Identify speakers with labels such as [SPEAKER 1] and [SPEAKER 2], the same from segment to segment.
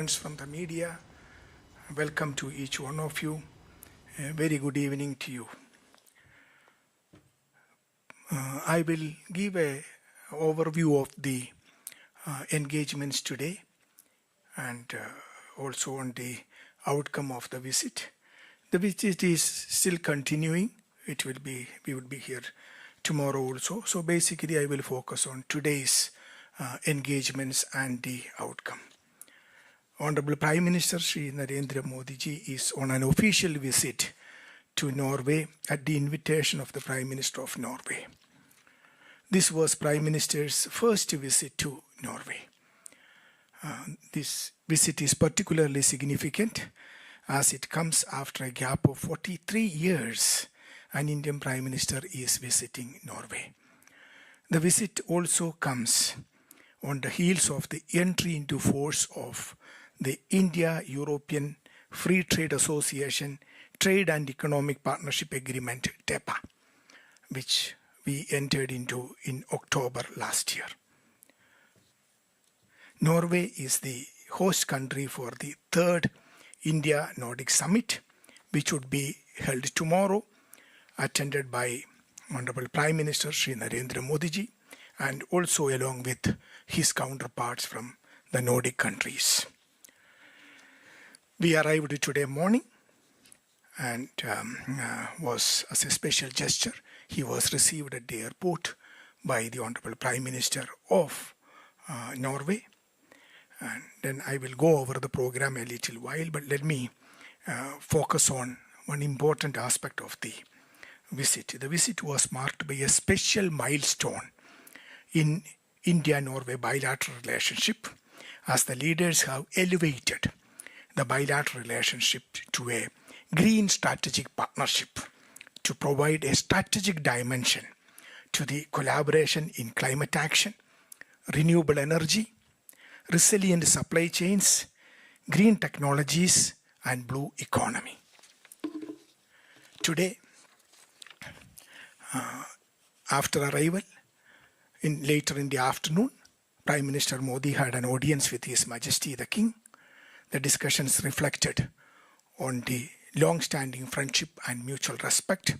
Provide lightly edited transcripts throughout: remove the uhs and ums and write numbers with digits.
[SPEAKER 1] Friends from the media, welcome to each one of you. A very good evening to you. I will give an overview of the engagements today and also on the outcome of the visit. The visit is still continuing. We would be here tomorrow also. So basically I will focus on today's engagements and the outcome. Honorable Prime Minister Shri Narendra Modi ji is on an official visit to Norway at the invitation of the Prime Minister of Norway. This was Prime Minister's first visit to Norway. This visit is particularly significant as it comes after a gap of 43 years. An Indian Prime Minister is visiting Norway. The visit also comes on the heels of the entry into force of the India-European Free Trade Association Trade and Economic Partnership Agreement, TEPA, which we entered into in October last year. Norway is the host country for the third India-Nordic Summit, which would be held tomorrow, attended by Honorable Prime Minister Shri Narendra Modi ji, and also along with his counterparts from the Nordic countries. We arrived today morning and was, as a special gesture, he was received at the airport by the Honorable Prime Minister of Norway. And then I will go over the program a little while, but let me focus on one important aspect of the visit. The visit was marked by a special milestone in India-Norway bilateral relationship, as the leaders have elevated the bilateral relationship to a green strategic partnership to provide a strategic dimension to the collaboration in climate action, renewable energy, resilient supply chains, green technologies, and blue economy. Today, after arrival, later in the afternoon, Prime Minister Modi had an audience with His Majesty the King. The discussions reflected on the long-standing friendship and mutual respect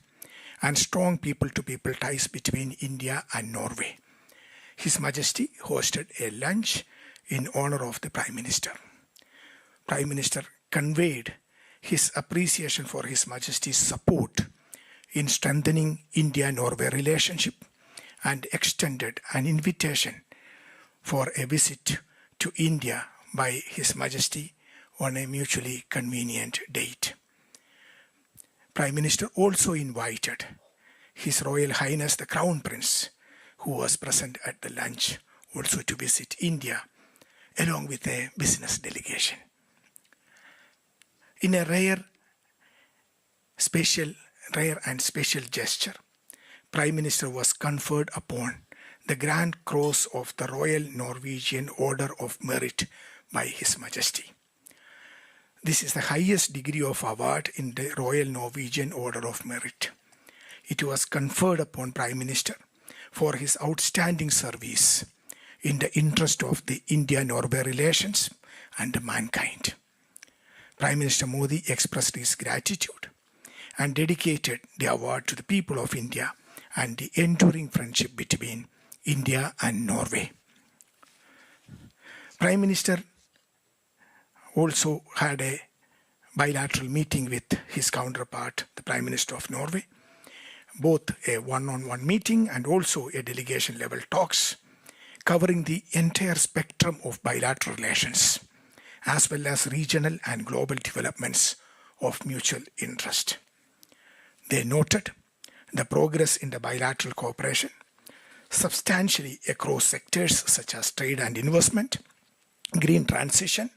[SPEAKER 1] and strong people-to-people ties between India and Norway. His Majesty hosted a lunch in honor of the Prime Minister. Prime Minister conveyed his appreciation for His Majesty's support in strengthening India-Norway relationship and extended an invitation for a visit to India by His Majesty on a mutually convenient date. Prime Minister also invited His Royal Highness the Crown Prince, who was present at the lunch, also to visit India, along with a business delegation. In a rare and special gesture, Prime Minister was conferred upon the Grand Cross of the Royal Norwegian Order of Merit by His Majesty. This is the highest degree of award in the Royal Norwegian Order of Merit. It was conferred upon Prime Minister for his outstanding service in the interest of the India-Norway relations and mankind. Prime Minister Modi expressed his gratitude and dedicated the award to the people of India and the enduring friendship between India and Norway. Prime Minister also had a bilateral meeting with his counterpart, the Prime Minister of Norway, both a one-on-one meeting and also a delegation-level talks covering the entire spectrum of bilateral relations, as well as regional and global developments of mutual interest. They noted the progress in the bilateral cooperation substantially across sectors such as trade and investment, green transition,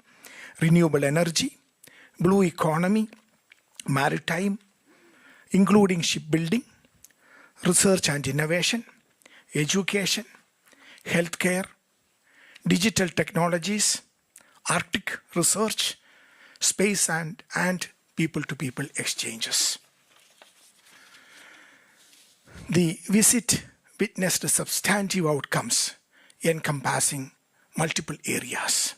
[SPEAKER 1] renewable energy, blue economy, maritime, including shipbuilding, research and innovation, education, healthcare, digital technologies, Arctic research, space and people-to-people exchanges. The visit witnessed substantive outcomes encompassing multiple areas.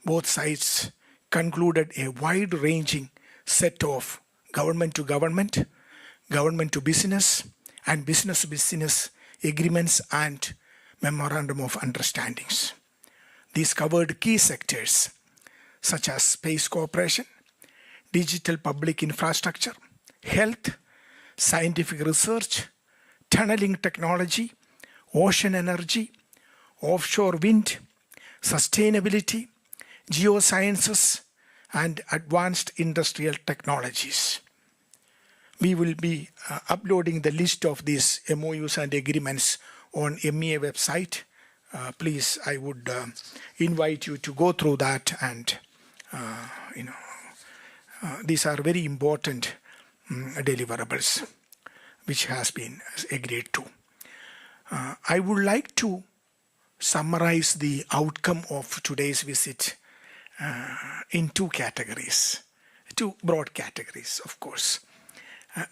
[SPEAKER 1] both sides concluded a wide-ranging set of government to government, government to business, and business to business agreements and memorandum of understandings. These covered key sectors such as space cooperation, digital public infrastructure, health, scientific research, tunneling technology, ocean energy, offshore wind, sustainability, geosciences, and advanced industrial technologies. We will be uploading the list of these MOUs and agreements on MEA website. Please, I would invite you to go through that, and these are very important deliverables which has been agreed to. I would like to summarize the outcome of today's visit in two categories, two broad categories, of course.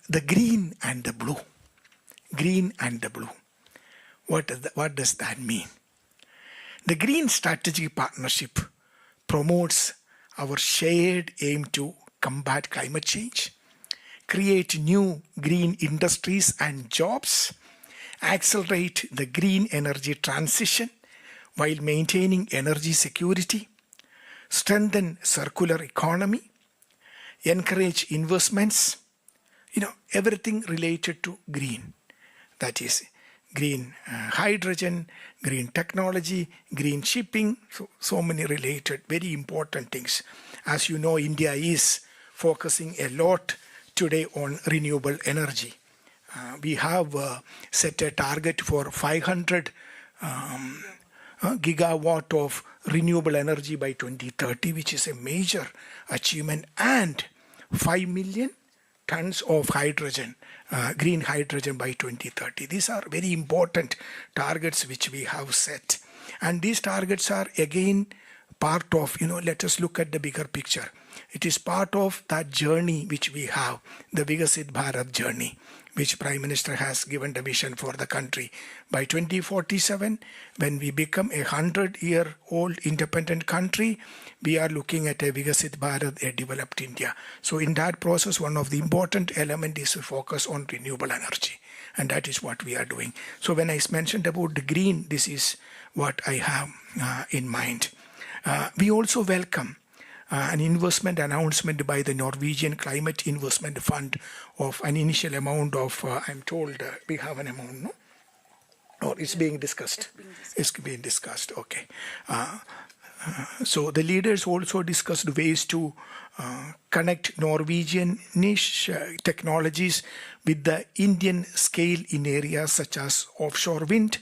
[SPEAKER 1] The green and the blue. Green and the blue. What does that mean? The Green Strategic Partnership promotes our shared aim to combat climate change, create new green industries and jobs, accelerate the green energy transition while maintaining energy security, strengthen circular economy, encourage investments, everything related to green. That is green hydrogen, green technology, green shipping, so many related, very important things. As you know, India is focusing a lot today on renewable energy. We have set a target for 500 gigawatt of renewable energy by 2030, which is a major achievement, and 5 million tons of hydrogen, green hydrogen by 2030. These are very important targets which we have set. And these targets are again part of, let us look at the bigger picture. It is part of that journey which we have, the Vikasit Bharat journey, which Prime Minister has given the vision for the country. By 2047, when we become a 100-year-old independent country, we are looking at a Vikasit Bharat, a developed India. So in that process, one of the important elements is to focus on renewable energy. And that is what we are doing. So when I mentioned about the green, this is what I have in mind. We also welcome an investment announcement by the Norwegian Climate Investment Fund of an initial amount of, I'm told we have an amount, no? Or it's being discussed? It's being discussed, okay. So the leaders also discussed ways to connect Norwegian niche technologies with the Indian scale in areas such as offshore wind,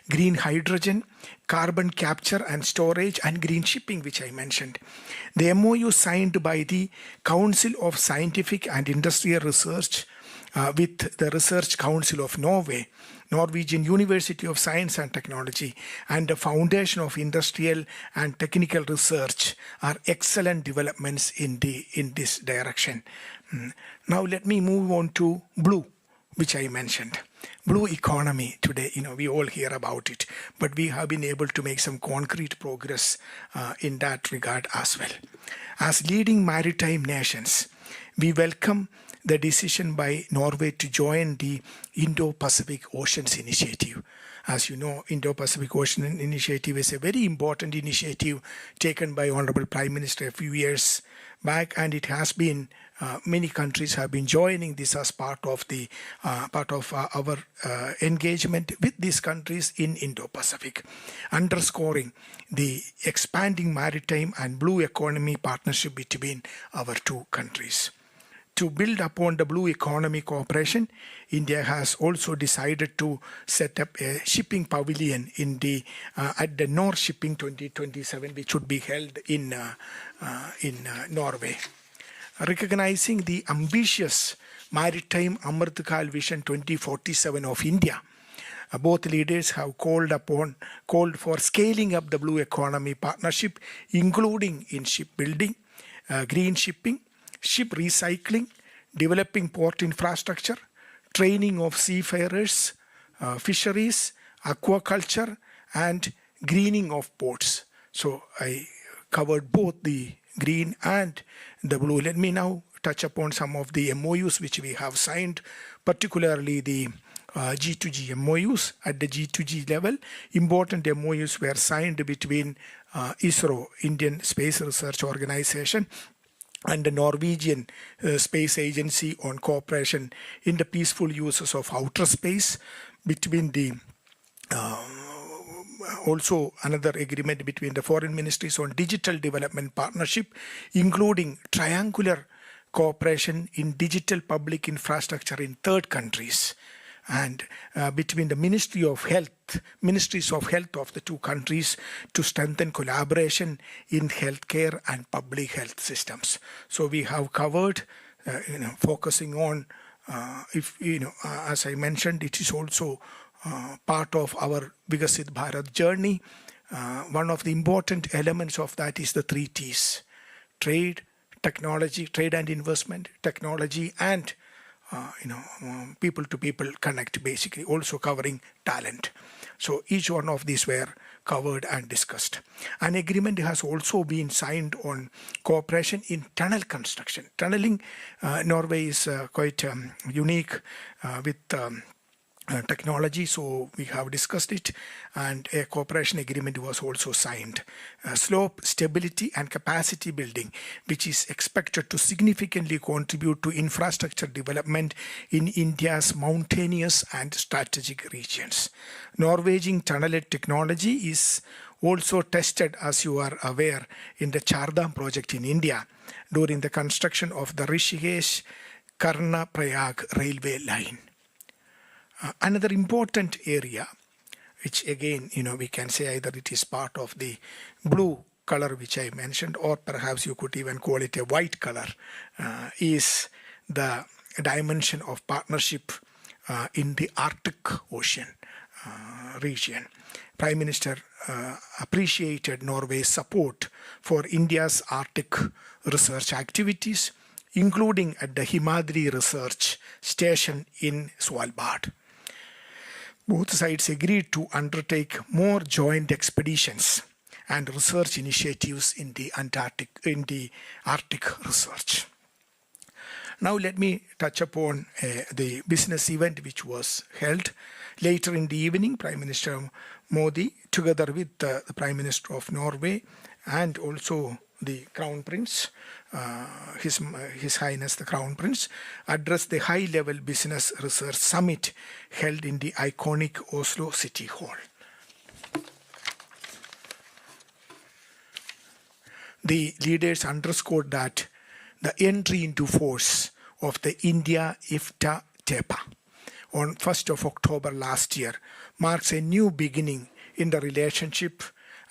[SPEAKER 1] green hydrogen, carbon capture and storage, and green shipping, which I mentioned. The MOU signed by the Council of Scientific and Industrial Research with the Research Council of Norway, Norwegian University of Science and Technology, and the Foundation of Industrial and Technical Research are excellent developments in this direction. Now let me move on to blue, which I mentioned. Blue economy today, we all hear about it, but we have been able to make some concrete progress in that regard as well. As leading maritime nations, we welcome the decision by Norway to join the Indo-Pacific Oceans Initiative. As you know, Indo-Pacific Ocean Initiative is a very important initiative taken by Honorable Prime Minister a few years back, and it has been many countries have been joining this as part of our engagement with these countries in Indo-Pacific, underscoring the expanding maritime and blue economy partnership between our two countries. To build upon the blue economy cooperation, India has also decided to set up a shipping pavilion at the North Shipping 2027, which would be held in Norway. Recognizing the ambitious Maritime Amritkal Vision 2047 of India, both leaders have called for scaling up the blue economy partnership, including in shipbuilding, green shipping, ship recycling, developing port infrastructure, training of seafarers, fisheries, aquaculture, and greening of ports. So I covered both the green and the blue. Let me now touch upon some of the MOUs which we have signed, particularly the G2G MOUs. At the G2G level, important MOUs were signed between ISRO, Indian Space Research Organization, and the Norwegian Space Agency on cooperation in the peaceful uses of outer space. Between the also another agreement between the foreign ministries on digital development partnership, including triangular cooperation in digital public infrastructure in third countries, and between the ministries of health of the two countries to strengthen collaboration in healthcare and public health systems. So we have covered, focusing on, as I mentioned, it is also part of our Vikasit Bharat journey. One of the important elements of that is the 3 T's: trade, technology, trade and investment, technology, and people to people connect, basically, also covering talent. So each one of these were covered and discussed. An agreement has also been signed on cooperation in tunnel construction. Tunneling, Norway is quite unique with technology, so we have discussed it, and a cooperation agreement was also signed. Slope stability and capacity building, which is expected to significantly contribute to infrastructure development in India's mountainous and strategic regions. Norwegian tunnel technology is also tested, as you are aware, in the Chardham project in India during the construction of the Rishikesh-Karnaprayag railway line. Another important area, which again, we can say either it is part of the blue color which I mentioned, or perhaps you could even call it a white color, is the dimension of partnership in the Arctic Ocean region. Prime Minister appreciated Norway's support for India's Arctic research activities, including at the Himadri Research Station in Svalbard. Both sides agreed to undertake more joint expeditions and research initiatives in the Arctic research. Now let me touch upon the business event which was held. Later in the evening, Prime Minister Modi, together with the Prime Minister of Norway and also the Crown Prince, His Highness the Crown Prince, addressed the high-level business research summit held in the iconic Oslo City Hall. The leaders underscored that the entry into force of the India-IFTA TEPA on 1st of October last year marks a new beginning in the relationship,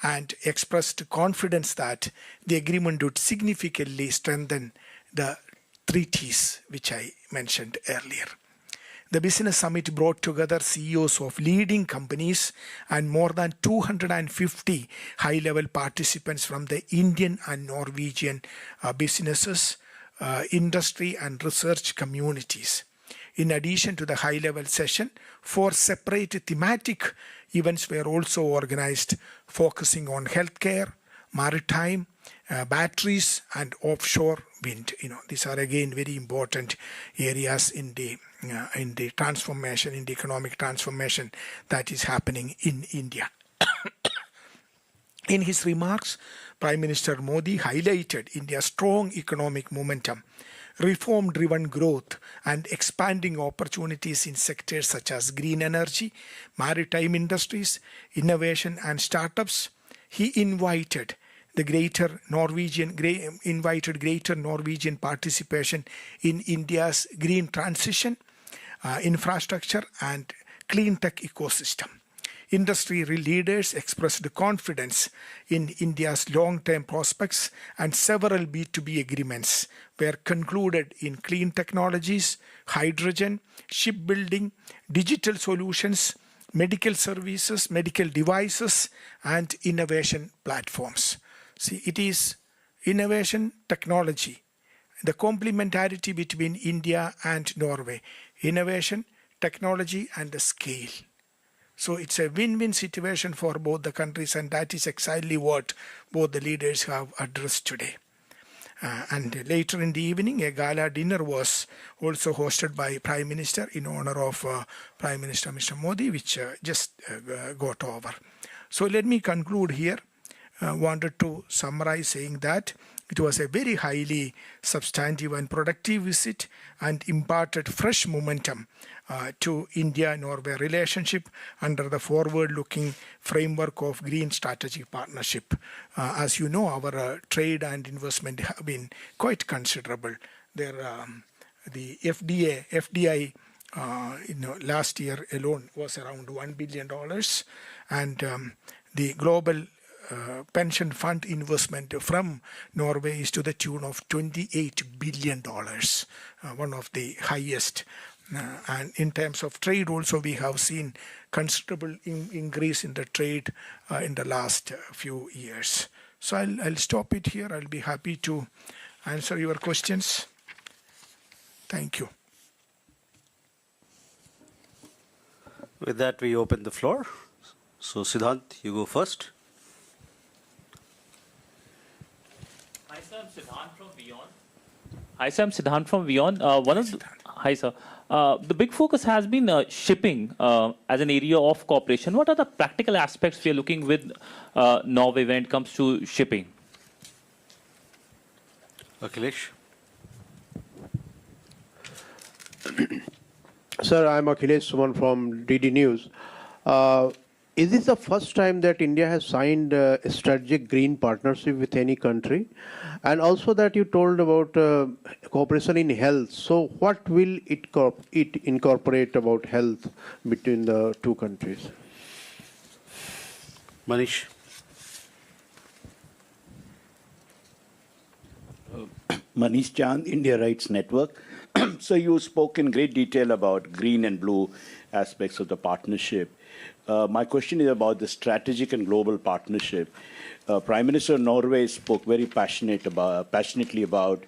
[SPEAKER 1] and expressed confidence that the agreement would significantly strengthen the 3 T's which I mentioned earlier. The business summit brought together CEOs of leading companies and more than 250 high-level participants from the Indian and Norwegian businesses, industry and research communities. In addition to the high-level session, 4 separate thematic events were also organized, focusing on healthcare, maritime, batteries, and offshore wind. These are again very important areas in the transformation, in the economic transformation that is happening in India. In his remarks, Prime Minister Modi highlighted India's strong economic momentum, reform-driven growth, and expanding opportunities in sectors such as green energy, maritime industries, innovation, and startups. He invited greater Norwegian participation in India's green transition, infrastructure, and clean tech ecosystem. Industry leaders expressed confidence in India's long-term prospects, and several B2B agreements were concluded in clean technologies, hydrogen, shipbuilding, digital solutions, medical services, medical devices, and innovation platforms. See, it is innovation, technology, the complementarity between India and Norway, innovation, technology, and the scale. So it's a win-win situation for both the countries, and that is exactly what both the leaders have addressed today. And later in the evening, a gala dinner was also hosted by Prime Minister in honor of Prime Minister Mr. Modi, which just got over. So let me conclude here. Wanted to summarize saying that it was a very highly substantive and productive visit and imparted fresh momentum to India-Norway relationship under the forward-looking framework of Green Strategic Partnership. As you know, our trade and investment have been quite considerable. The FDI last year alone was around $1 billion, and the global pension fund investment from Norway is to the tune of $28 billion, one of the highest. And in terms of trade also, we have seen considerable increase in the trade in the last few years. So I'll stop it here. I'll be happy to answer your questions. Thank you.
[SPEAKER 2] With that, we open the floor. So Siddhant, you go first.
[SPEAKER 3] Hi, sir. I'm Siddhant from Beyond. Hi, sir. I'm Siddhant from Beyond. Hi, sir. The big focus has been shipping as an area of cooperation. What are the practical aspects we are looking with Norway when it comes to shipping?
[SPEAKER 2] Akhilesh.
[SPEAKER 4] Sir, I'm Akhilesh Suman from DD News. Is this the first time that India has signed a strategic green partnership with any country? And also that you told about cooperation in health. So what will it incorporate about health between the two countries?
[SPEAKER 2] Manish.
[SPEAKER 5] Manish Chand, India Rights Network. So you spoke in great detail about green and blue aspects of the partnership. My question is about the strategic and global partnership. Prime Minister of Norway spoke very passionately about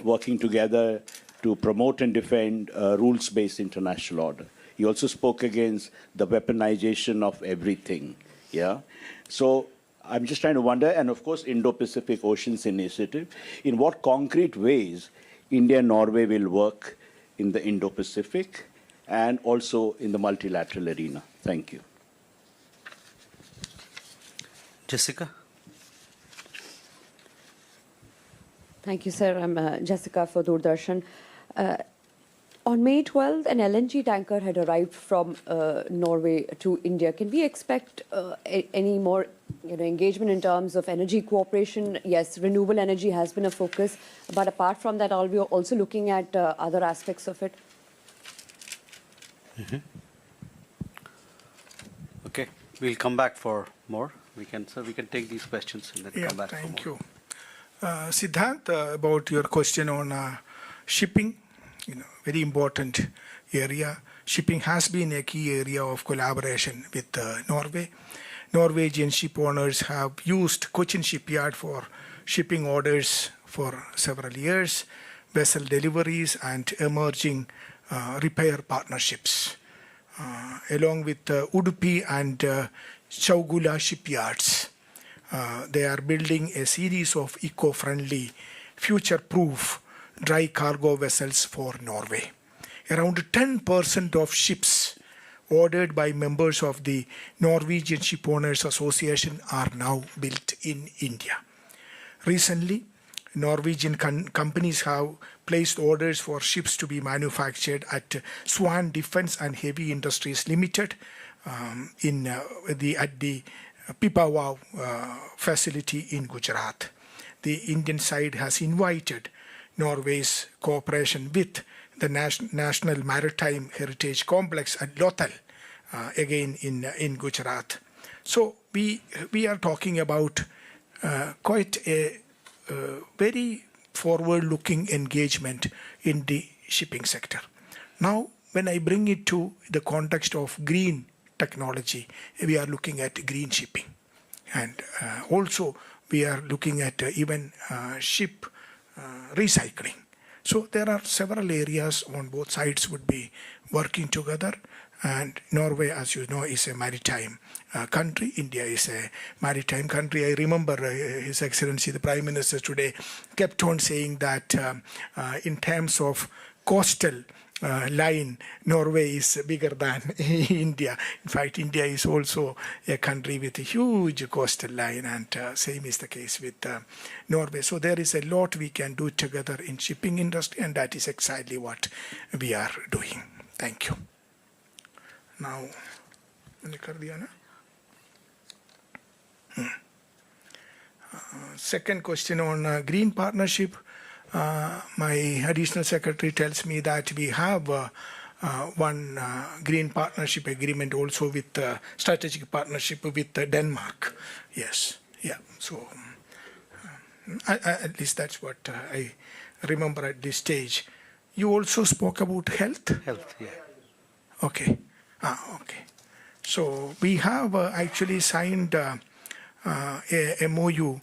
[SPEAKER 5] working together to promote and defend rules-based international order. He also spoke against the weaponization of everything. Yeah. So I'm just trying to wonder, and of course, Indo-Pacific Oceans Initiative, in what concrete ways India and Norway will work in the Indo-Pacific and also in the multilateral arena. Thank you.
[SPEAKER 2] Jessica.
[SPEAKER 6] Thank you, sir. I'm Jessica for Doordarshan. On May 12th, an LNG tanker had arrived from Norway to India. Can we expect any more engagement in terms of energy cooperation? Yes, renewable energy has been a focus, but apart from that, are we also looking at other aspects of it?
[SPEAKER 2] Mm-hmm. Okay, we'll come back for more. We can take these questions and then come back for more.
[SPEAKER 1] Thank you. Siddhant, about your question on shipping, very important area. Shipping has been a key area of collaboration with Norway. Norwegian ship owners have used Cochin shipyard for shipping orders for several years, vessel deliveries, and emerging repair partnerships. Along with Udupi and Chaugula shipyards, they are building a series of eco-friendly, future-proof dry cargo vessels for Norway. Around 10% of ships ordered by members of the Norwegian Shipowners Association are now built in India. Recently, Norwegian companies have placed orders for ships to be manufactured at Swan Defence and Heavy Industries Limited at the Pipavav facility in Gujarat. The Indian side has invited Norway's cooperation with the National Maritime Heritage Complex at Lothal, again in Gujarat. So we are talking about quite a very forward-looking engagement in the shipping sector. Now, when I bring it to the context of green technology, we are looking at green shipping. And also, we are looking at even ship recycling. So there are several areas on both sides would be working together, And Norway, as you know, is a maritime country. India is a maritime country. I remember His Excellency the Prime Minister today kept on saying that in terms of coastal line, Norway is bigger than India. In fact, India is also a country with a huge coastal line, and same is the case with Norway. So there is a lot we can do together in shipping industry, and that is exactly what we are doing. Thank you. Now, second question on green partnership. My additional secretary tells me that we have one green partnership agreement also with strategic partnership with Denmark. Yes, yeah. So at least that's what I remember at this stage. You also spoke about health.
[SPEAKER 2] Health, yeah.
[SPEAKER 1] Okay. Okay. So we have actually signed a MOU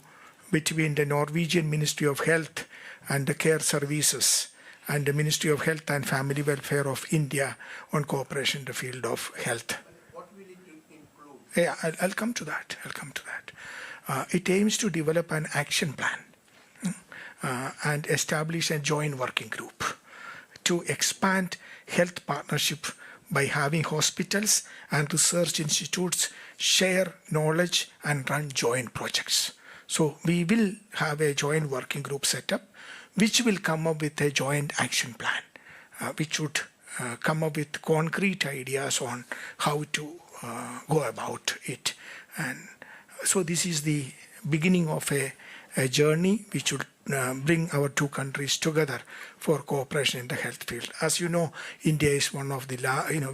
[SPEAKER 1] between the Norwegian Ministry of Health and the Care Services and the Ministry of Health and Family Welfare of India on cooperation in the field of health.
[SPEAKER 4] What will it include?
[SPEAKER 1] Yeah, I'll come to that. It aims to develop an action plan and establish a joint working group to expand health partnership by having hospitals and research institutes share knowledge and run joint projects. So we will have a joint working group set up, which will come up with a joint action plan, which would come up with concrete ideas on how to go about it. And so this is the beginning of a journey which would bring our two countries together for cooperation in the health field. As you know, India is one of the,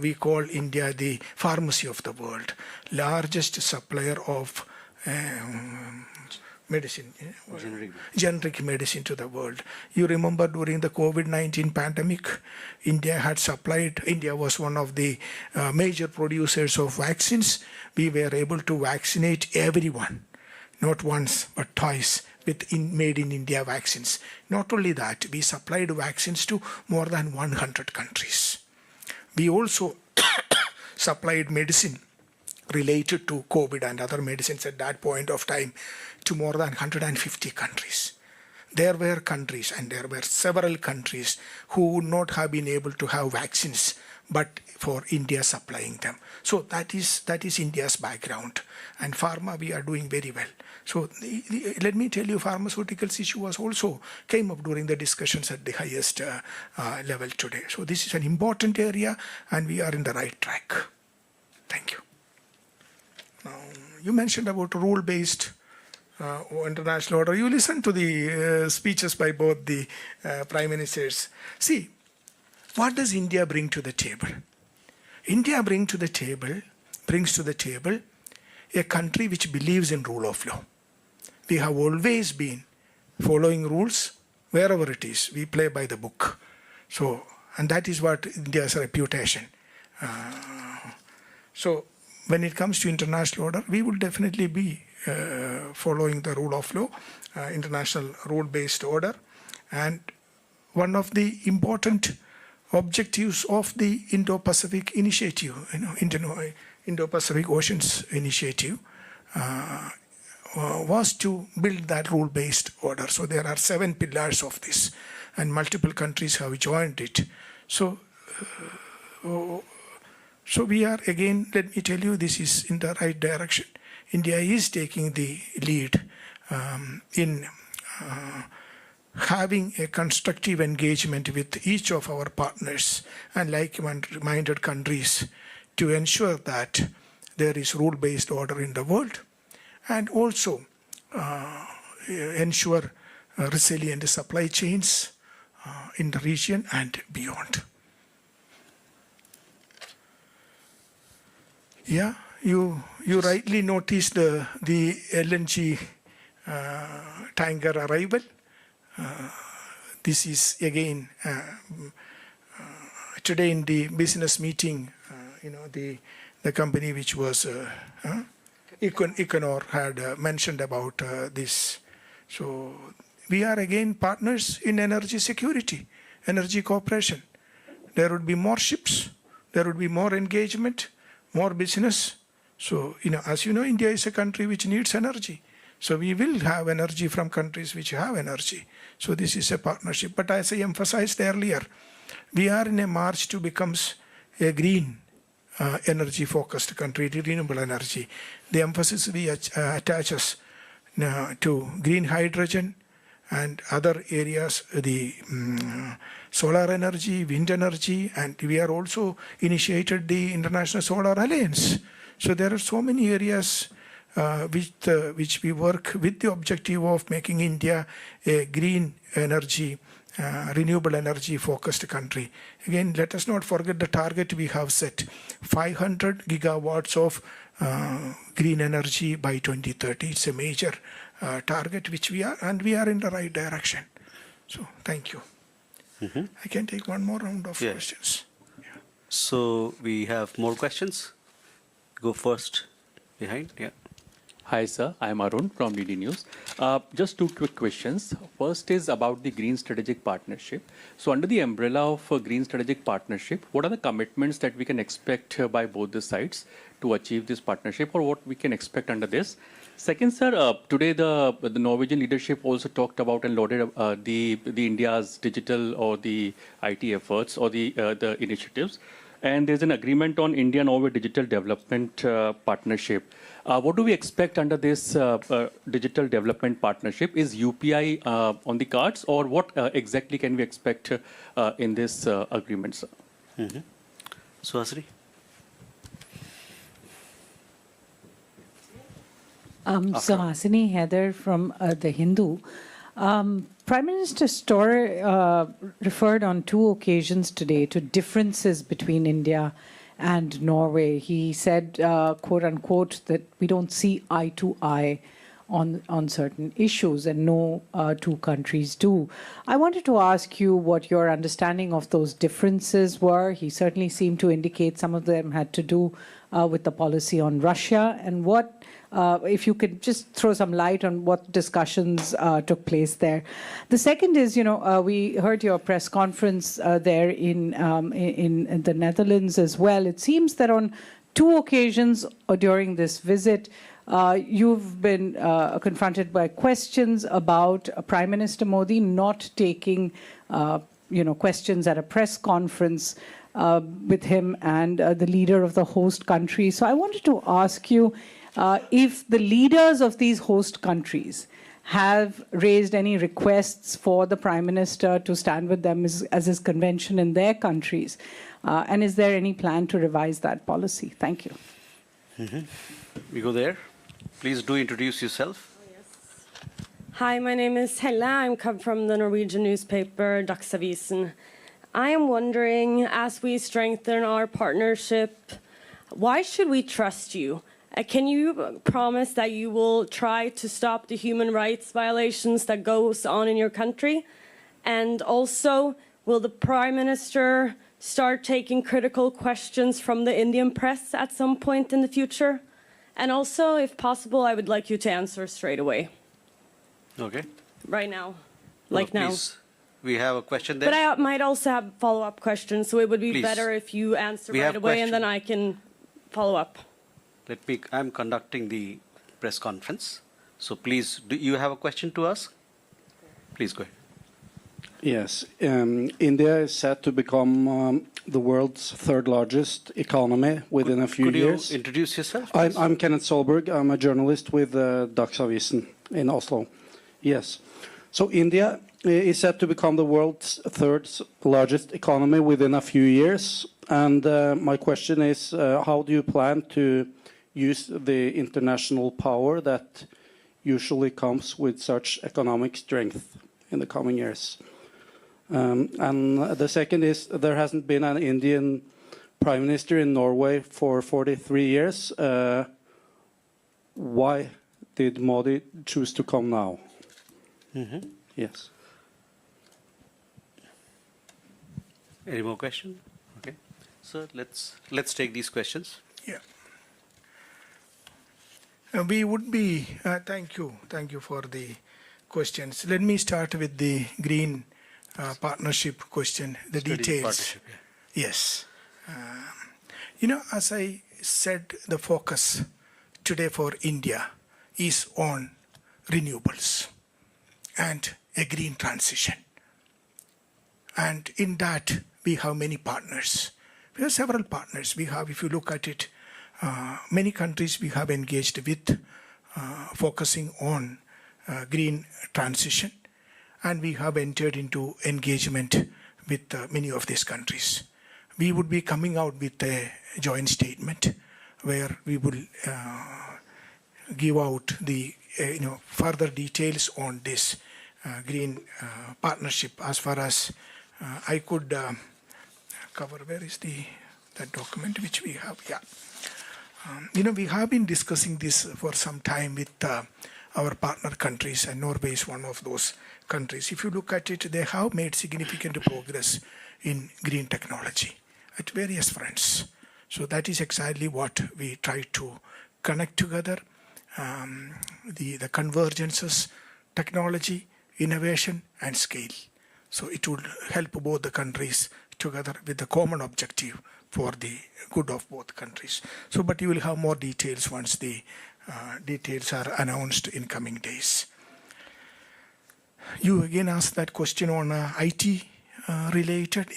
[SPEAKER 1] we call India the pharmacy of the world, largest supplier of medicine, generic medicine to the world. You remember during the COVID-19 pandemic, India was one of the major producers of vaccines. We were able to vaccinate everyone, not once, but twice, with made in India vaccines. Not only that, we supplied vaccines to more than 100 countries. We also supplied medicine related to COVID and other medicines at that point of time to more than 150 countries. There were countries, and there were several countries who would not have been able to have vaccines, but for India supplying them. So that is India's background. And pharma, we are doing very well. So let me tell you, pharmaceuticals issue was also came up during the discussions at the highest level today. So this is an important area, and we are in the right track. Thank you. Now, you mentioned about rule-based international order. You listened to the speeches by both the prime ministers. See, what does India bring to the table? India brings to the table a country which believes in rule of law. We have always been following rules wherever it is. We play by the book. So, and that is what India's reputation. So, when it comes to international order, we will definitely be following the rule of law, international rule-based order. And one of the important objectives of the Indo-Pacific Initiative, Indo-Pacific Oceans Initiative, was to build that rule-based order. So there are 7 pillars of this, and multiple countries have joined it. So we are, again, let me tell you, this is in the right direction. India is taking the lead in having a constructive engagement with each of our partners and like-minded countries to ensure that there is rule-based order in the world, and also ensure resilient supply chains in the region and beyond. Yeah, you rightly noticed the LNG tanker arrival. This is again today in the business meeting. The company which was Equinor had mentioned about this. So we are again partners in energy security, energy cooperation. There would be more ships, there would be more engagement, more business. So, as you know, India is a country which needs energy. So we will have energy from countries which have energy. So this is a partnership. But as I emphasized earlier, we are in a march to become a green energy-focused country, renewable energy. The emphasis we attaches to green hydrogen and other areas, the solar energy, wind energy, and we are also initiated the International Solar Alliance. So there are so many areas which we work with the objective of making India a green energy, renewable energy focused country. Again, let us not forget the target we have set, 500 gigawatts of green energy by 2030. It's a major target which we are in the right direction. So thank you. I can take one more round of questions.
[SPEAKER 2] So we have more questions. Go first behind. Yeah.
[SPEAKER 7] Hi, sir. I'm Arun from DD News. Just two quick questions. First is about the Green Strategic Partnership. So under the umbrella of a Green Strategic Partnership, what are the commitments that we can expect by both the sides to achieve this partnership, or what we can expect under this? Second, sir, today the Norwegian leadership also talked about and lauded the India's digital or the IT efforts or the initiatives. And there's an agreement on India-Norway Digital Development Partnership. What do we expect under this digital development partnership? Is UPI on the cards, or what exactly can we expect in this agreement, sir?
[SPEAKER 2] Suhasini?
[SPEAKER 8] Suhasini Heather from The Hindu. Prime Minister Støre referred on two occasions today to differences between India and Norway. He said, quote unquote, that we don't see eye to eye on certain issues, and no two countries do. I wanted to ask you what your understanding of those differences were. He certainly seemed to indicate some of them had to do with the policy on Russia, and what if you could just throw some light on what discussions took place there. The second is, we heard your press conference there in the Netherlands as well. It seems that on two occasions during this visit, you've been confronted by questions about Prime Minister Modi not taking, questions at a press conference with him and the leader of the host country. So I wanted to ask you, if the leaders of these host countries have raised any requests for the Prime Minister to stand with them as is convention in their countries, and is there any plan to revise that policy? Thank you.
[SPEAKER 2] We go there. Please do introduce yourself.
[SPEAKER 9] Hi, my name is Hella. I come from the Norwegian newspaper Dagsavisen. I am wondering, as we strengthen our partnership, why should we trust you? Can you promise that you will try to stop the human rights violations that goes on in your country? And also, will the Prime Minister start taking critical questions from the Indian press at some point in the future? And also, if possible, I would like you to answer straight away.
[SPEAKER 2] Okay.
[SPEAKER 9] Right now. Like now.
[SPEAKER 2] Please. We have a question there.
[SPEAKER 9] But I might also have follow-up questions, so it would be
[SPEAKER 2] Please.
[SPEAKER 9] better if you answer
[SPEAKER 2] We
[SPEAKER 9] right
[SPEAKER 2] have
[SPEAKER 9] away and then
[SPEAKER 2] question.
[SPEAKER 9] I can follow up.
[SPEAKER 2] I'm conducting the press conference. So please, do you have a question to ask? Please go ahead.
[SPEAKER 10] Yes. India is set to become the world's third largest economy within a few years.
[SPEAKER 2] Could you introduce yourself?
[SPEAKER 10] I'm Kenneth Solberg. I'm a journalist with Dagsavisen in Oslo. Yes. So India is set to become the world's third largest economy within a few years. And my question is, how do you plan to use the international power that usually comes with such economic strength in the coming years? And the second is, there hasn't been an Indian prime minister in Norway for 43 years. Why did Modi choose to come now? Yes.
[SPEAKER 2] Any more questions? Okay. So let's take these questions.
[SPEAKER 1] Yeah. We would be, thank you for the questions. Let me start with the green partnership question, the
[SPEAKER 2] Strategic
[SPEAKER 1] details.
[SPEAKER 2] partnership, yeah.
[SPEAKER 1] Yes. As I said, the focus today for India is on renewables and a green transition. And in that, we have many partners. We have several partners. We have, if you look at it, many countries we have engaged with focusing on green transition, and we have entered into engagement with many of these countries. We would be coming out with a joint statement where we will give out the further details on this green partnership. As far as I could cover, where is that document which we have? Yeah. We have been discussing this for some time with our partner countries, and Norway is one of those countries. If you look at it, they have made significant progress in green technology at various fronts. So that is exactly what we try to connect together, the convergences, technology, innovation, and scale. So it would help both the countries together with the common objective for the good of both countries. So, but you will have more details once the details are announced in coming days. You again asked that question on IT related.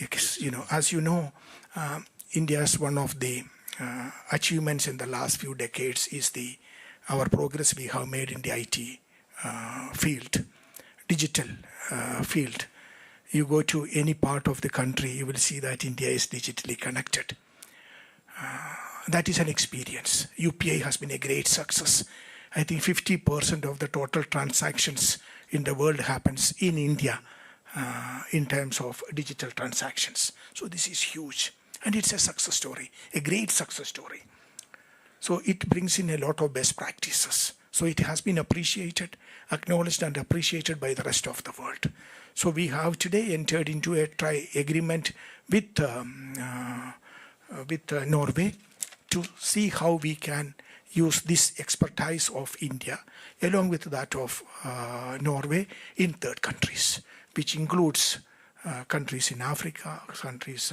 [SPEAKER 1] As you know, India's one of the achievements in the last few decades is our progress we have made in the IT field, digital field. You go to any part of the country, you will see that India is digitally connected. That is an experience. UPI has been a great success. I think 50% of the total transactions in the world happens in India in terms of digital transactions. So this is huge. And it's a success story, a great success story. So it brings in a lot of best practices. So it has been appreciated, acknowledged and appreciated by the rest of the world. So we have today entered into a agreement with Norway to see how we can use this expertise of India along with that of Norway in third countries, which includes countries in Africa, countries,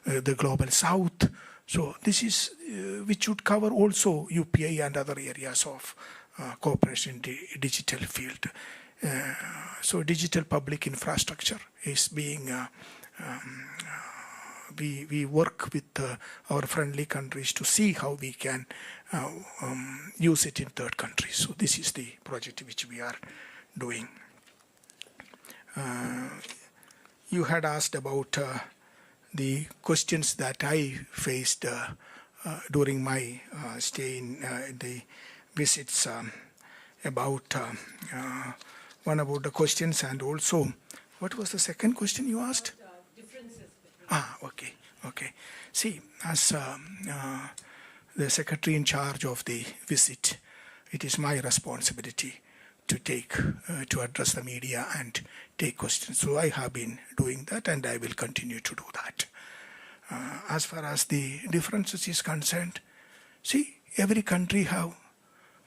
[SPEAKER 1] the global south. So this is, which would cover also UPI and other areas of cooperation in the digital field. So digital public infrastructure is being, we work with our friendly countries to see how we can use it in third countries. So this is the project which we are doing. You had asked about the questions that I faced during my stay in the visits about one about the questions, and also what was the second question you asked?
[SPEAKER 8] Differences
[SPEAKER 1] Okay. See, as the secretary in charge of the visit, it is my responsibility to address the media and take questions. So I have been doing that, and I will continue to do that. As far as the differences is concerned, see, every country have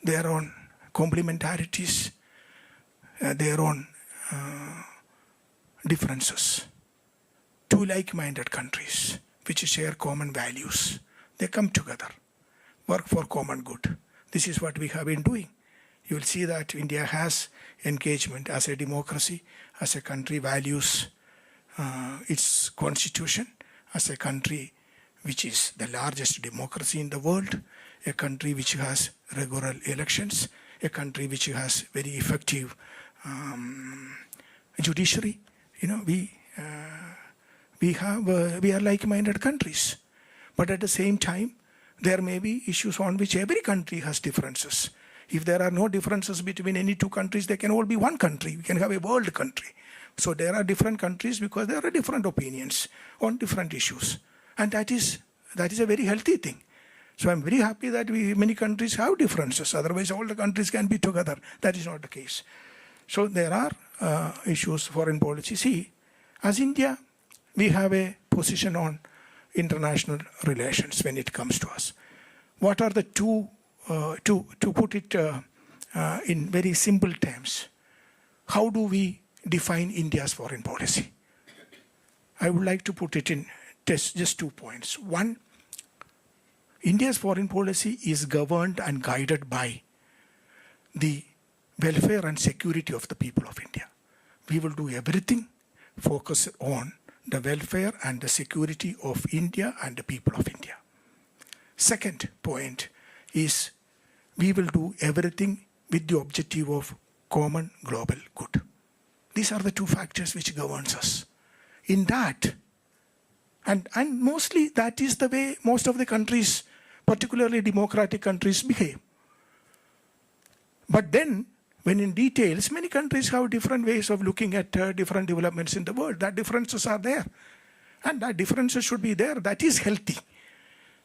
[SPEAKER 1] their own complementarities, their own differences. Two like-minded countries which share common values, they come together, work for common good. This is what we have been doing. You will see that India has engagement as a democracy, as a country values its constitution, as a country which is the largest democracy in the world, a country which has regular elections, a country which has very effective judiciary. We are like-minded countries, but at the same time, there may be issues on which every country has differences. If there are no differences between any two countries, they can all be one country. We can have a world country. So there are different countries because there are different opinions on different issues, and that is a very healthy thing. So I'm very happy that many countries have differences. Otherwise, all the countries can be together. That is not the case. So there are issues, foreign policy. See, as India, we have a position on international relations when it comes to us. What are the two, to put it in very simple terms, how do we define India's foreign policy? I would like to put it in just 2 points. One, India's foreign policy is governed and guided by the welfare and security of the people of India. We will do everything focused on the welfare and the security of India and the people of India. Second point is we will do everything with the objective of common global good. These are the two factors which governs us. In that, and mostly that is the way most of the countries, particularly democratic countries, behave. But then, when in details, many countries have different ways of looking at different developments in the world. That differences are there. And that differences should be there. That is healthy.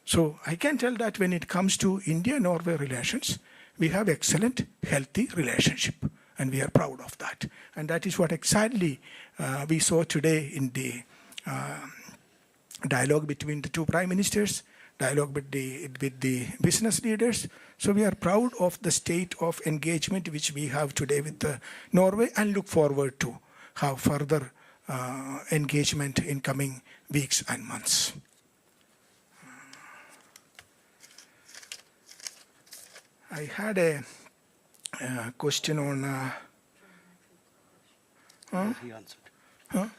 [SPEAKER 1] So I can tell that when it comes to India-Norway relations, we have excellent, healthy relationship. And we are proud of that. And that is what exactly we saw today in the dialogue between the two prime ministers, dialogue with the business leaders. So we are proud of the state of engagement which we have today with Norway and look forward to have further engagement in coming weeks and months. I had a question on...
[SPEAKER 2] He answered.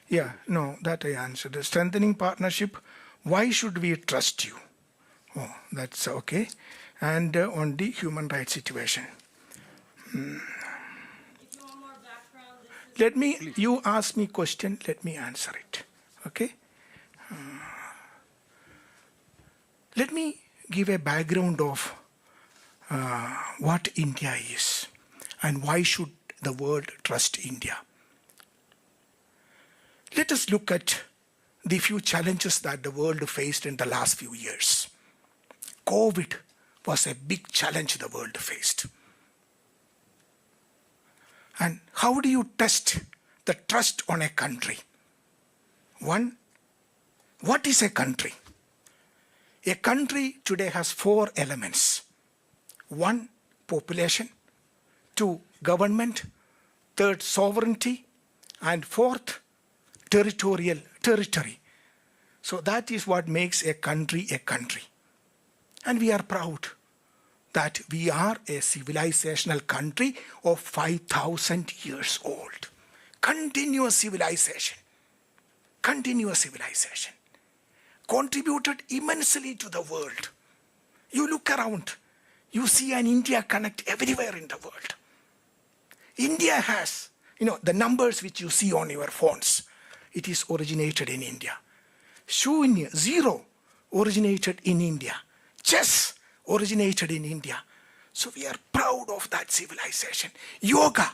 [SPEAKER 1] Yeah, no, that I answered. The strengthening partnership, why should we trust you? Oh, that's okay. And on the human rights situation. Let me, you ask me question, let me answer it. Okay? Let me give a background of what India is and why should the world trust India. Let us look at the few challenges that the world faced in the last few years. COVID was a big challenge the world faced. And how do you test the trust on a country? One, what is a country? A country today has 4 elements. 1, population. 2, government. 3rd, sovereignty. And 4th, territory. So that is what makes a country a country. And we are proud that we are a civilizational country of 5,000 years old. Continuous civilization. Contributed immensely to the world. You look around, you see an India connect everywhere in the world. India has, the numbers which you see on your phones, it is originated in India. Shunya, 0, originated in India. Chess originated in India. So we are proud of that civilization. Yoga,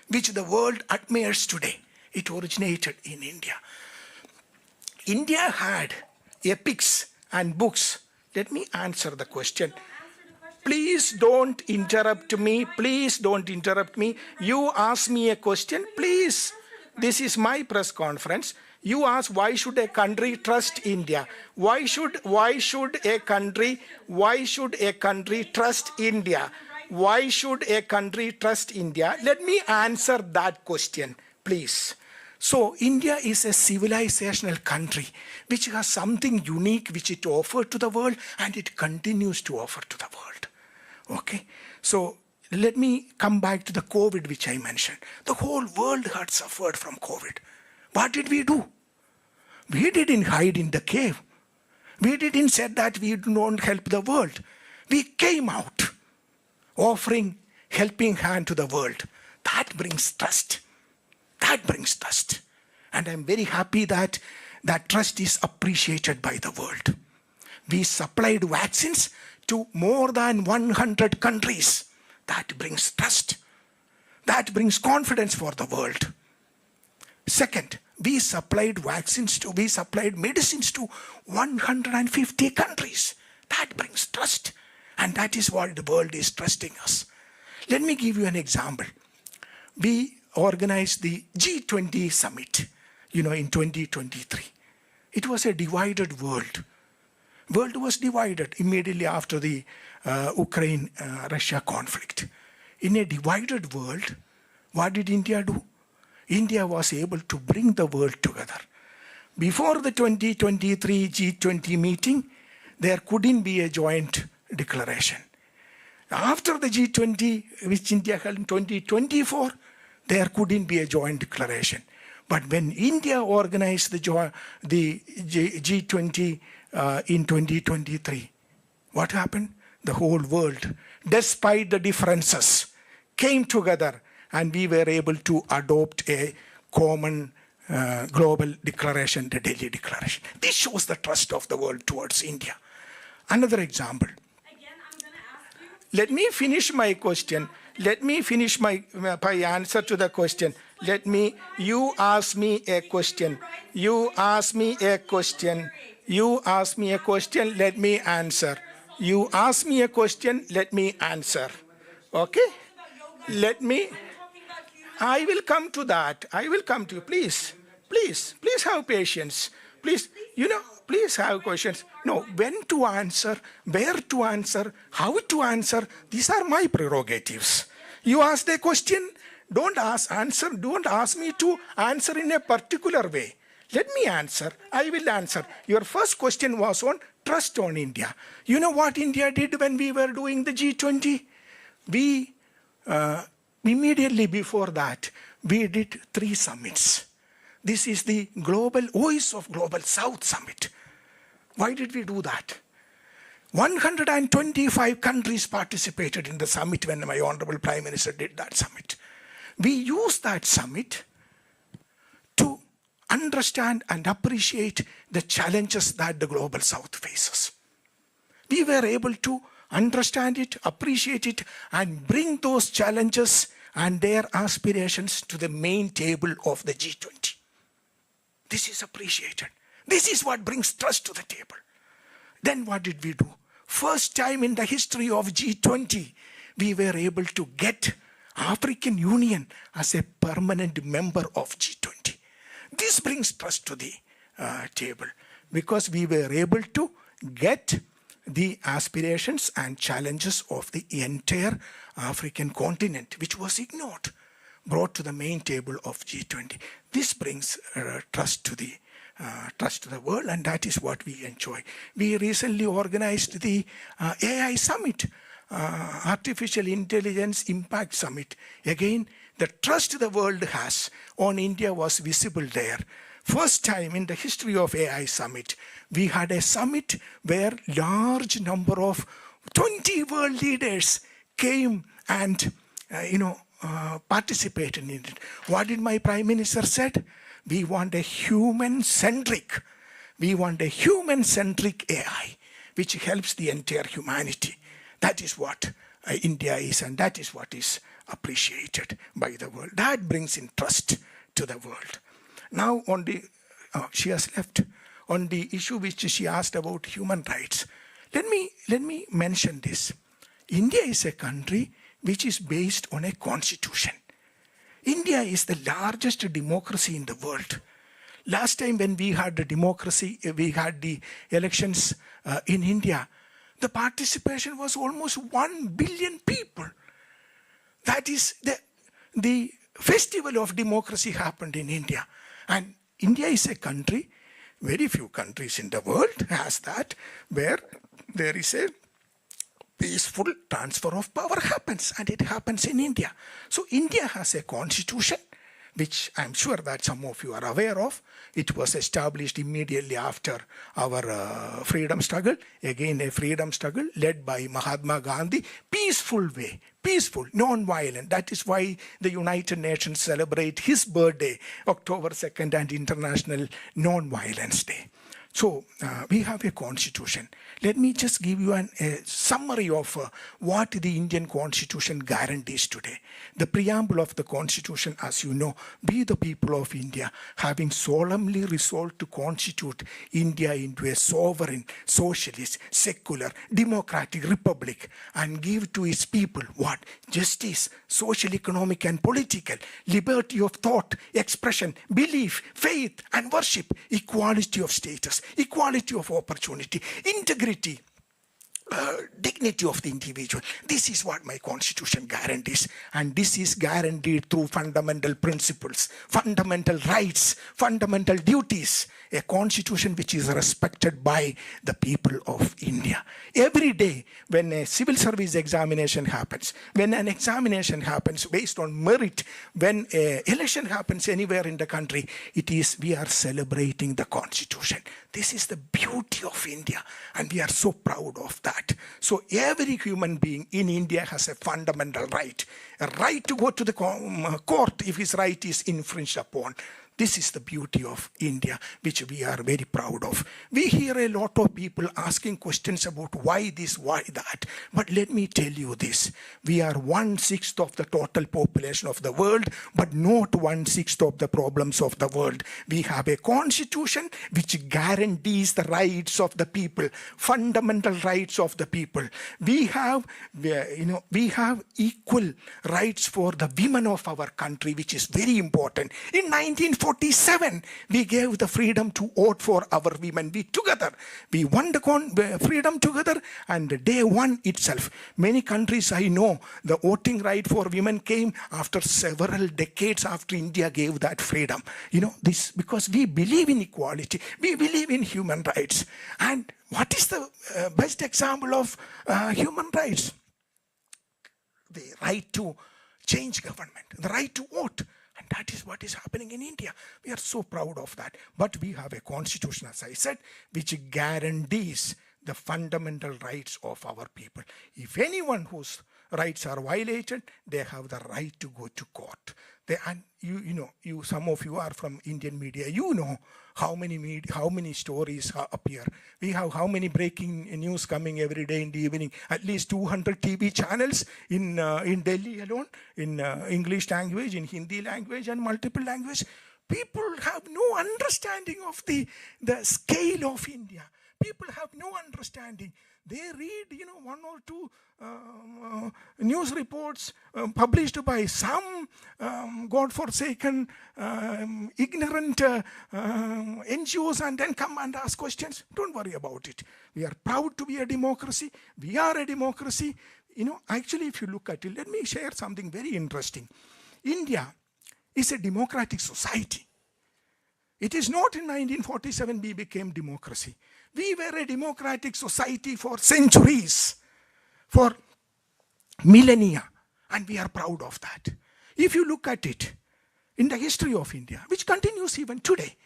[SPEAKER 1] which the world admires today, it originated in India. India had epics and books. Let me answer the question. Please don't interrupt me. Please don't interrupt me. You ask me a question, please. This is my press conference. You ask why should a country trust India? Why should a country trust India? Why should a country trust India? Let me answer that question, please. So India is a civilizational country which has something unique which it offered to the world and it continues to offer to the world. Okay, so let me come back to the COVID which I mentioned. The whole world had suffered from COVID. What did we do? We didn't hide in the cave. We didn't say that we don't help the world. We came out offering helping hand to the world. That brings trust. And I'm very happy that that trust is appreciated by the world. We supplied vaccines to more than 100 countries. That brings trust. That brings confidence for the world. Second, we supplied medicines to 150 countries. That brings trust. And that is what the world is trusting us. Let me give you an example. We organized the G20 summit, in 2023. It was a divided world. World was divided immediately after the Ukraine-Russia conflict. In a divided world, what did India do? India was able to bring the world together. Before the 2023 G20 meeting, there couldn't be a joint declaration. After the G20, which India held in 2024, there couldn't be a joint declaration. But when India organized the G20 in 2023, what happened? The whole world, despite the differences, came together and we were able to adopt a common global declaration, the Delhi Declaration. This shows the trust of the world towards India. Another example.
[SPEAKER 9] Again, I'm going to ask you.
[SPEAKER 1] Let me finish my question. Let me finish my answer to the question. You ask me a question. You ask me a question. You ask me a question, let me answer. You ask me a question, let me answer. Okay? I will come to that. I will come to you. Please have patience. Please have questions. No, when to answer, where to answer, how to answer, these are my prerogatives. You ask a question, don't ask me to answer in a particular way. Let me answer. I will answer. Your first question was on trust on India. You know what India did when we were doing the G20? We, immediately before that, we did 3 summits. This is the Voice of Global South Summit. Why did we do that? 125 countries participated in the summit when my Honorable Prime Minister did that summit. We used that summit to understand and appreciate the challenges that the Global South faces. We were able to understand it, appreciate it, and bring those challenges and their aspirations to the main table of the G20. This is appreciated. This is what brings trust to the table. Then what did we do? First time in the history of G20, we were able to get African Union as a permanent member of G20. This brings trust to the table because we were able to get the aspirations and challenges of the entire African continent, which was ignored, brought to the main table of G20. This brings trust to the world, and that is what we enjoy. We recently organized the AI Summit, Artificial Intelligence Impact Summit. Again, the trust the world has on India was visible there. First time in the history of AI Summit, we had a summit where large number of 20 world leaders came and participated in it. What did my Prime Minister said? We want a human-centric AI, which helps the entire humanity. That is what India is, and that is what is appreciated by the world. That brings in trust to the world. Now on the, she has left, on the issue which she asked about human rights. Let me mention this. India is a country which is based on a constitution. India is the largest democracy in the world. Last time when we had the democracy, we had the elections in India, the participation was almost 1 billion people. That is the festival of democracy happened in India. And India is a country, very few countries in the world has that, where there is a peaceful transfer of power happens, and it happens in India. So India has a constitution, which I'm sure that some of you are aware of. It was established immediately after our freedom struggle. Again, a freedom struggle led by Mahatma Gandhi. Peaceful way, peaceful, non-violent. That is why the United Nations celebrate his birthday, October 2nd, and International Non-Violence Day. So we have a constitution. Let me just give you a summary of what the Indian constitution guarantees today. The preamble of the constitution, as you know, we the people of India, having solemnly resolved to constitute India into a sovereign, socialist, secular, democratic republic and give to its people what? Justice, social, economic and political, liberty of thought, expression, belief, faith and worship, equality of status, equality of opportunity, integrity dignity of the individual. This is what my constitution guarantees, and this is guaranteed through fundamental principles, fundamental rights, fundamental duties, a constitution which is respected by the people of India. Every day when a civil service examination happens, when an examination happens based on merit, when an election happens anywhere in the country, we are celebrating the constitution. This is the beauty of India, and we are so proud of that. So every human being in India has a fundamental right, a right to go to the court if his right is infringed upon. This is the beauty of India, which we are very proud of. We hear a lot of people asking questions about why this, why that. But let me tell you this. We are 1/6 of the total population of the world, but not 1/6 of the problems of the world. We have a constitution which guarantees the rights of the people, fundamental rights of the people. We have equal rights for the women of our country, which is very important. In 1947, we gave the freedom to vote for our women. We won the freedom together, and day one itself. Many countries I know, the voting right for women came after several decades after India gave that freedom. This because we believe in equality, we believe in human rights. And what is the best example of human rights? The right to change government, the right to vote. And that is what is happening in India. We are so proud of that. But we have a constitution, as I said, which guarantees the fundamental rights of our people. If anyone whose rights are violated, they have the right to go to court. Some of you are from Indian media. You know how many stories appear. We have how many breaking news coming every day in the evening. At least 200 TV channels in Delhi alone, in English language, in Hindi language, and multiple language. People have no understanding of the scale of India. People have no understanding. They read, one or two news reports published by some God-forsaken, ignorant NGOs, and then come and ask questions. Don't worry about it. We are proud to be a democracy. We are a democracy. Actually, if you look at it, let me share something very interesting. India is a democratic society. It is not in 1947 we became democracy. We were a democratic society for centuries, for millennia, and we are proud of that. If you look at it in the history of India, which continues even today,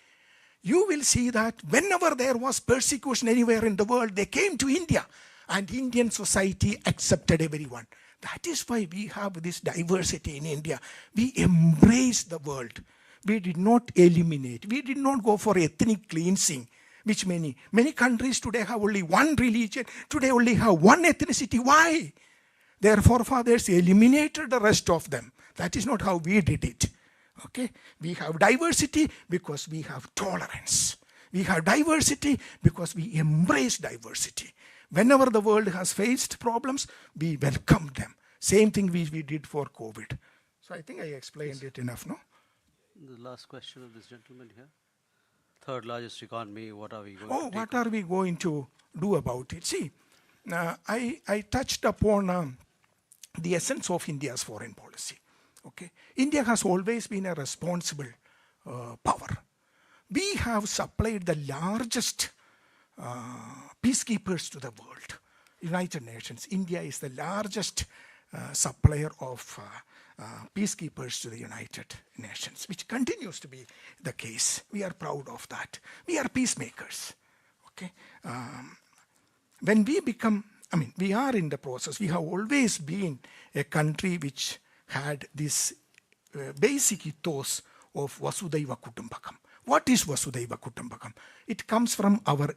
[SPEAKER 1] you will see that whenever there was persecution anywhere in the world, they came to India, and Indian society accepted everyone. That is why we have this diversity in India. We embrace the world. We did not eliminate. We did not go for ethnic cleansing, which many countries today have only one religion, today only have one ethnicity. Why? Their forefathers eliminated the rest of them. That is not how we did it. Okay? We have diversity because we have tolerance. We have diversity because we embrace diversity. Whenever the world has faced problems, we welcome them. Same thing we did for COVID. So I think I explained it enough, no?
[SPEAKER 2] The last question of this gentleman here. Third largest economy, what are we going to do?
[SPEAKER 1] What are we going to do about it? See, I touched upon the essence of India's foreign policy. Okay, India has always been a responsible power. We have supplied the largest peacekeepers to the world. United Nations. India is the largest supplier of peacekeepers to the United Nations, which continues to be the case. We are proud of that. We are peacemakers. Okay, when we are in the process. We have always been a country which had this basic ethos of Vasudhaiva Kutumbakam. What is Vasudhaiva Kutumbakam? It comes from our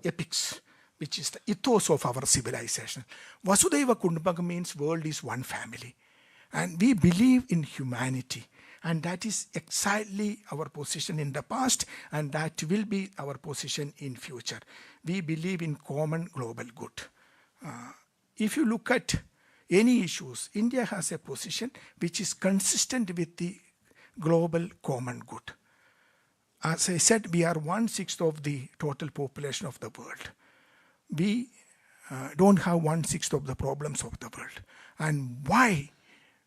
[SPEAKER 1] epics, which is the ethos of our civilization. Vasudhaiva Kutumbakam means world is one family. And we believe in humanity. And that is exactly our position in the past, and that will be our position in future. We believe in common global good. If you look at any issues, India has a position which is consistent with the global common good. as I said, we are 1/6 of the total population of the world. We don't have 1/6 of the problems of the world. And why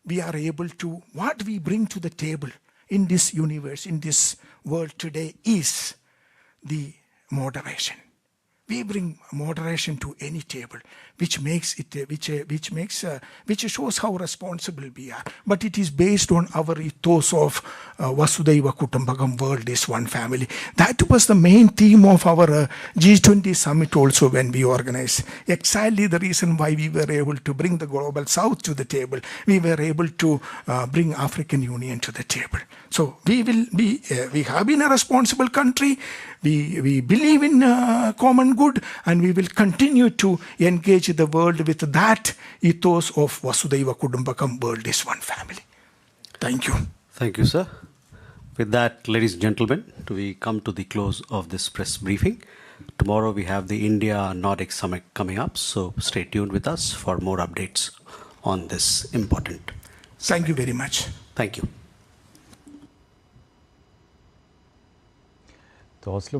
[SPEAKER 1] we are able to, what we bring to the table in this universe, in this world today is the moderation. We bring moderation to any table, which makes it, which shows how responsible we are. But it is based on our ethos of Vasudhaiva Kutumbakam, world is one family. That was the main theme of our G20 summit also when we organized. Exactly the reason why we were able to bring the global south to the table. We were able to bring African Union to the table. So we have been a responsible country. We believe in common good, and we will continue to engage the world with that ethos of Vasudhaiva Kutumbakam, world is one family. Thank you.
[SPEAKER 2] Thank you, sir. With that, ladies and gentlemen, we come to the close of this press briefing. Tomorrow we have the India Nordic Summit coming up, so stay tuned with us for more updates on this important.
[SPEAKER 1] Thank you very much.
[SPEAKER 2] Thank you.
[SPEAKER 11] तो हौसलों